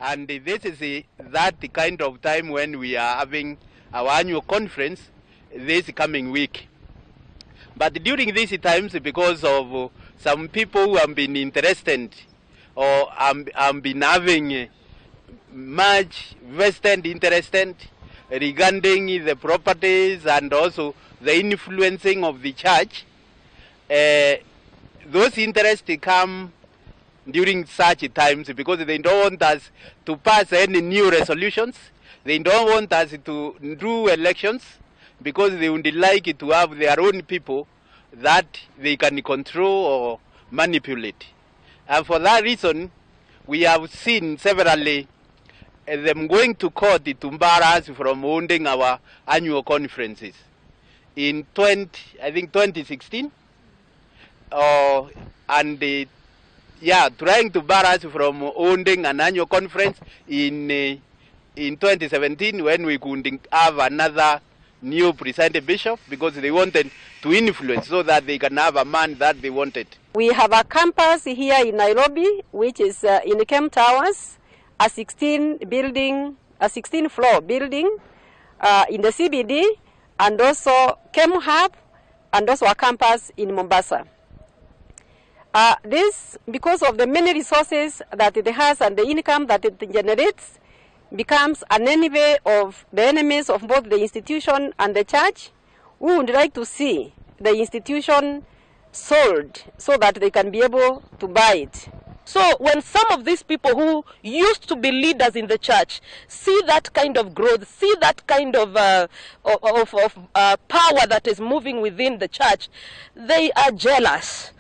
And this is that kind of time when we are having our annual conference this coming week. But during these times, because of some people who have been interested or have been having much vested interest regarding the properties and also the influencing of the church, those interests come during such times because they don't want us to pass any new resolutions. They don't want us to do elections because they would like to have their own people that they can control or manipulate. And for that reason, we have seen severally them going to court to bar us from holding our annual conferences. In 2016, trying to bar us from holding an annual conference in 2017 when we couldn't have another new presiding bishop because they wanted to influence so that they can have a man that they wanted. We have a campus here in Nairobi, which is in Kem Towers, a 16-floor building in the CBD, and also Kem Hub, and also a campus in Mombasa. This, because of the many resources that it has and the income that it generates, becomes an enemy of the enemies of both the institution and the church, who would like to see the institution sold so that they can be able to buy it. So when some of these people who used to be leaders in the church see that kind of growth, see that kind of power that is moving within the church, they are jealous.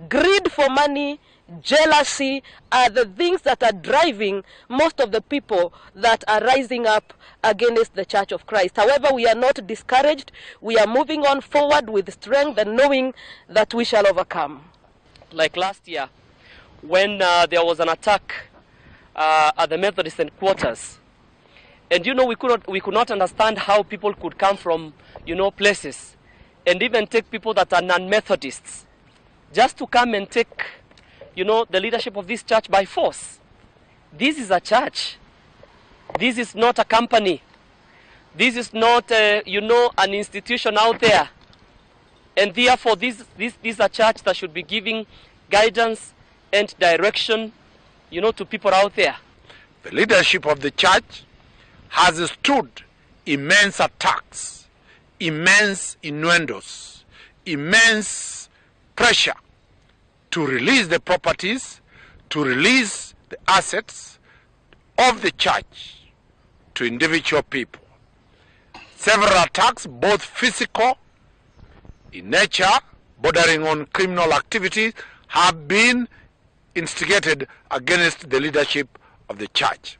Greed for money, jealousy are the things that are driving most of the people that are rising up against the Church of Christ. However, we are not discouraged. We are moving on forward with strength and knowing that we shall overcome. Like last year, when there was an attack at the Methodist headquarters, and we could not understand how people could come from places and even take people that are non-Methodists just to come and take the leadership of this church by force. This is a church. This is not a company. This is not an institution out there. And therefore this is a church that should be giving guidance and direction to people out there. The leadership of the church has stood immense attacks, immense innuendos, immense pressure to release the properties, to release the assets of the church to individual people. Several attacks, both physical in nature, bordering on criminal activities, have been instigated against the leadership of the church.